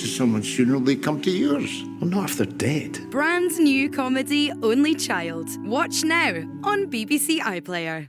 to someone sooner will they come to yours. Well, not if they're dead. Brand new comedy Only Child. Watch now on BBC iPlayer.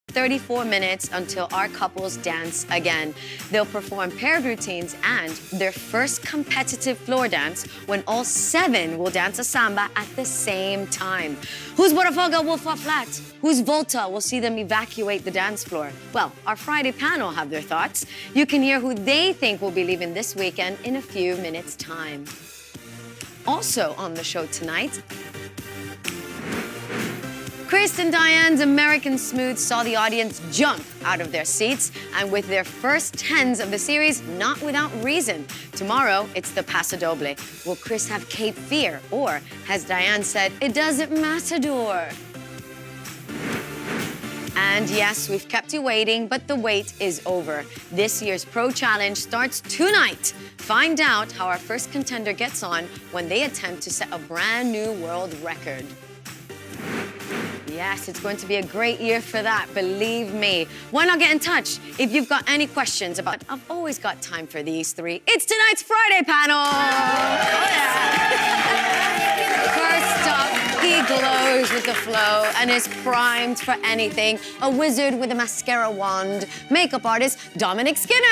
34 minutes until our couples dance again. They'll perform paired routines and their first competitive floor dance when all 7 will dance a samba at the same time. Whose Botafogo will fall flat? Whose Volta will see them evacuate the dance floor? Well, our Friday panel have their thoughts. You can hear who they think will be leaving this weekend in a few minutes' time. Also on the show tonight, Chris and Diane's American Smooth saw the audience jump out of their seats, and with their first 10s of the series, not without reason. Tomorrow, it's the Paso Doble. Will Chris have Cape Fear, or has Diane said, it doesn't matador? And yes, we've kept you waiting, but the wait is over. This year's Pro Challenge starts tonight. Find out how our first contender gets on when they attempt to set a brand new world record. Yes, it's going to be a great year for that, believe me. Why not get in touch if you've got any questions about... I've always got time for these 3. It's tonight's Friday panel! Oh, yeah. First up, he glows with the flow and is primed for anything. A wizard with a mascara wand. Makeup artist, Dominic Skinner!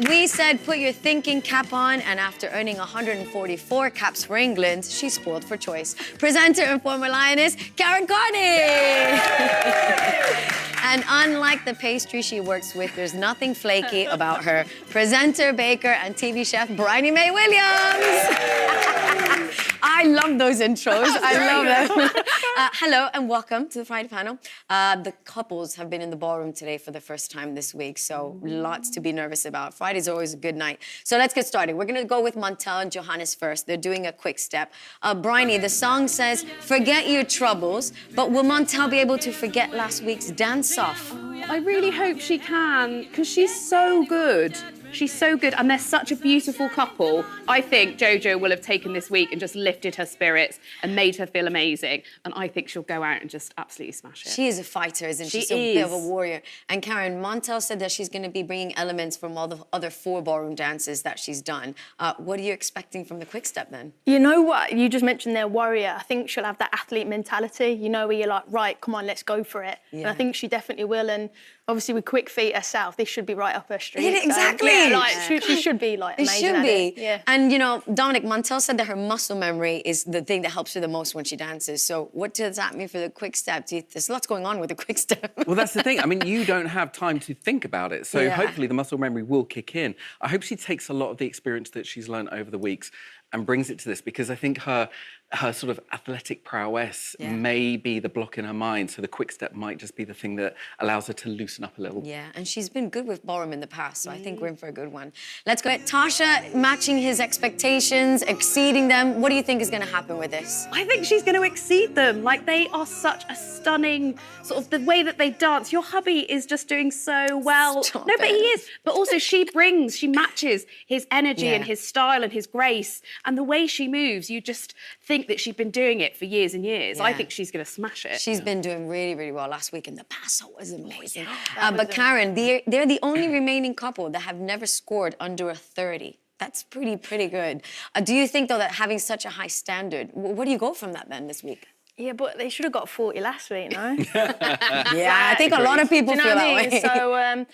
We said put your thinking cap on, and after earning 144 caps for England, she's spoiled for choice. Presenter and former Lioness, Karen Carney! And unlike the pastry she works with, there's nothing flaky about her. Presenter, baker, and TV chef, Bryony Mae Williams! I love those intros. I love them. Hello and welcome to the Friday panel. The couples have been in the ballroom today for the first time this week, so lots to be nervous about. Friday's always a good night. So let's get started. We're going to go with Montell and Johannes first. They're doing a quick step. Bryony, the song says, forget your troubles, but will Montell be able to forget last week's dance-off? I really hope she can, because she's so good. She's so good, and they're such a beautiful couple. I think Jojo will have taken this week and just lifted her spirits and made her feel amazing. And I think she'll go out and just absolutely smash it. She is a fighter, isn't she? She's a bit of a warrior. And Karen, Montell said that she's going to be bringing elements from all the other 4 ballroom dances that she's done. What are you expecting from the quick step then? You know what? You just mentioned their warrior. I think she'll have that athlete mentality, you know, where you're like, right, come on, let's go for it. Yeah. And I think she definitely will. And obviously with quick feet herself, this should be right up her street. Exactly. So, yeah, like, she should be like amazing. It should be. Yeah. And you know, Dominic, Montell said that her muscle memory is the thing that helps her the most when she dances. So what does that mean for the quick step? There's lots going on with the quick step. Well, that's the thing. I mean, you don't have time to think about it. So hopefully the muscle memory will kick in. I hope she takes a lot of the experience that she's learned over the weeks and brings it to this, because I think her sort of athletic prowess may be the block in her mind, so the quick step might just be the thing that allows her to loosen up a little. Yeah, and she's been good with ballroom in the past, so I think we're in for a good one. Let's go at Tasha, matching his expectations, exceeding them. What do you think is going to happen with this? I think she's going to exceed them. Like, they are such a stunning, sort of the way that they dance. Your hubby is just doing so well. Stop but it. he is. But also she matches his energy and his style and his grace. And the way she moves, you just think that she's been doing it for years and years. I think she's going to smash it. She's been doing really, really well last week, and the Paso was amazing. But Karen, they're the only remaining couple that have never scored under a 30. That's pretty good. Do you think, though, that having such a high standard, where do you go from that then this week? Yeah, but they should have got 40 last week, no? Yeah, I think a lot of people feel that way. So,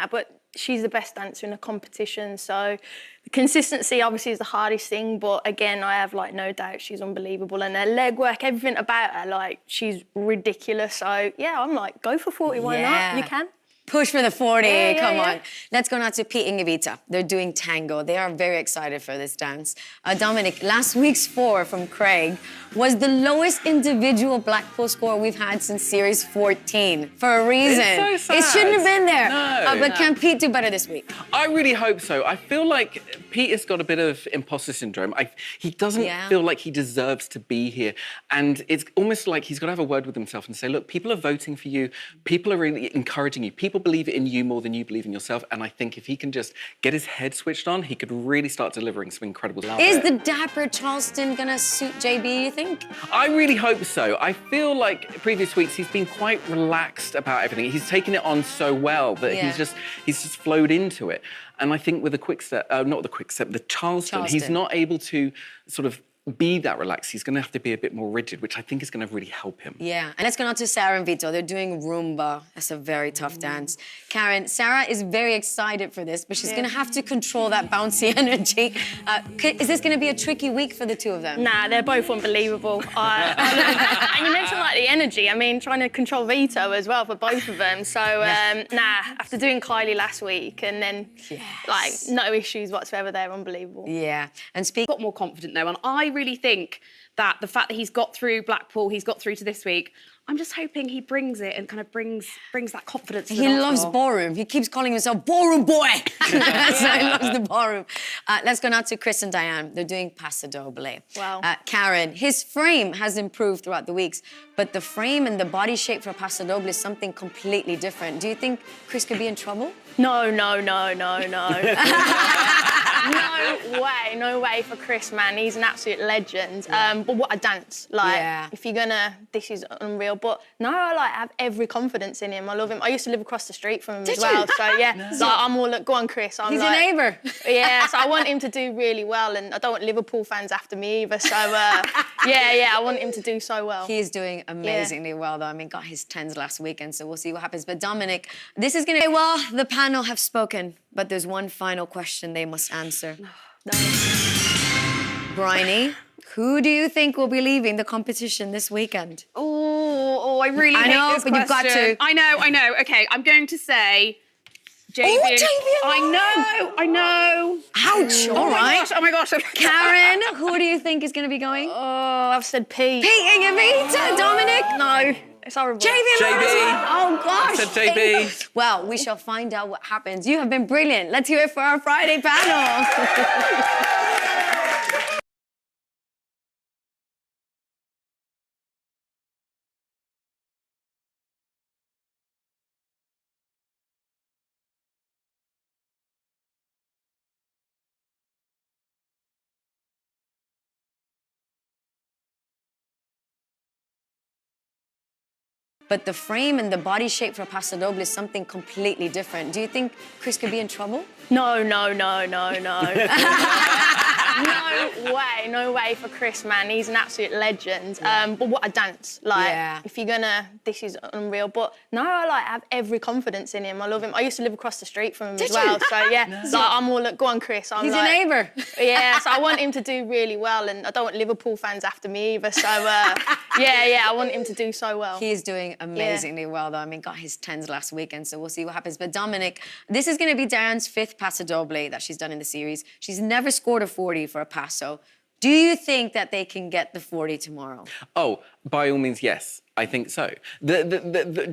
but she's the best dancer in the competition, so the consistency obviously is the hardest thing, but again, I have like no doubt she's unbelievable, and her leg work, everything about her, like, she's ridiculous. So yeah, I'm like, go for 40, why not? You can. Push for the 40, come on. Let's go now to Pete and Jowita. They're doing Tango. They are very excited for this dance. Dominic, last week's 4 from Craig was the lowest individual Blackpool score we've had since Series 14, for a reason. It's so sad. It shouldn't have been there. No. But can Pete do better this week? I really hope so. I feel like Pete has got a bit of imposter syndrome. He doesn't feel like he deserves to be here. And it's almost like he's got to have a word with himself and say, look, people are voting for you. People are really encouraging you. People people believe in you more than you believe in yourself. And I think if he can just get his head switched on, he could really start delivering some incredible stuff. Is the dapper Charleston gonna suit JB, you think? I really hope so. I feel like previous weeks he's been quite relaxed about everything. He's taken it on so well that he's just flowed into it. And I think with the Quickstep, not the Quickstep, the Charleston, he's not able to sort of be that relaxed. He's going to have to be a bit more rigid, which I think is going to really help him. Yeah, and let's go on to Sarah and Vito. They're doing Rumba. That's a very tough dance. Karen, Sarah is very excited for this, but she's going to have to control that bouncy energy. Is this going to be a tricky week for the two of them? Nah, they're both unbelievable. And you mentioned like the energy. I mean, trying to control Vito as well for both of them. So, after doing Kylie last week and then like no issues whatsoever, they're unbelievable. Yeah, and Got more confident though, and I really think that the fact that he's got through Blackpool, he's got through to this week, I'm just hoping he brings it and kind of brings that confidence to the he dance loves floor. ballroom. He keeps calling himself ballroom boy. So he loves the ballroom. Let's go now to Chris and Dianne. They're doing Paso Doble. Wow. Karen, his frame has improved throughout the weeks, but the frame and the body shape for Paso Doble is something completely different. Do you think Chris could be in trouble? No. No way for Chris, man. He's an absolute legend. But what a dance. Like, if you're gonna, this is unreal. But no, I have every confidence in him. I love him. I used to live across the street from him as well. So yeah, I'm all, go on, Chris. He's your neighbour. Yeah, so I want him to do really well, and I don't want Liverpool fans after me either. So I want him to do so well. He is doing amazingly well, though. I mean, got his 10s last weekend, so we'll see what happens. But Dominic, this is gonna be, well, the panel have spoken, but there's one final question they must answer. Bryony, who do you think will be leaving the competition this weekend? I really hate know, this but you've got question. to. I know. Okay, I'm going to say JB. I know. Ouch, all right. Oh my gosh. Karen, who do you think is going to be going? Oh, I've said Pete. Pete and Vito, Dominic? No, it's horrible. JB. Oh, gosh. I said JB. Well, we shall find out what happens. You have been brilliant. Let's hear it for our Friday panel. But the frame and the body shape for Paso Doble is something completely different. Do you think Chris could be in trouble? No. No way for Chris, man. He's an absolute legend. But what a dance. Like, if you're gonna, this is unreal. But no, I have every confidence in him. I love him. I used to live across the street from him as well. So yeah, I'm all, go on, Chris. He's your neighbour. Yeah, so I want him to do really well, and I don't want Liverpool fans after me either. So I want him to do so well. He is doing amazingly well, though. I mean, got his 10s last weekend, so we'll see what happens. But Dominic, this is going to be Dianne's 5th Paso Doble that she's done in the series. She's never scored a 40 for a Paso. Do you think that they can get the 40 tomorrow? Oh, by all means, yes. I think so. The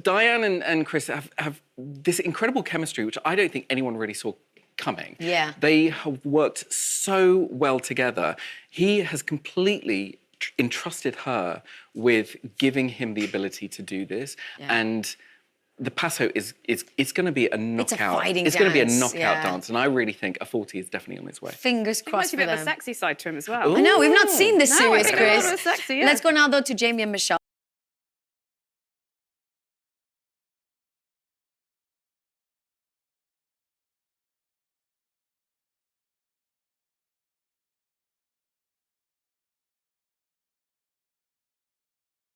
Dianne and Chris have this incredible chemistry, which I don't think anyone really saw coming. Yeah. They have worked so well together. He has completely entrusted her with giving him the ability to do this. And the Paso is going to be a knockout. It's a fighting It's going to be a dance, knockout dance, and I really think a 40 is definitely on its way. Fingers crossed for He might be a bit them. of a sexy side to him as well. I know, we've not seen this No, series, I think Chris. a little bit sexy, yeah. Let's go now, though, to Jamie and Michelle.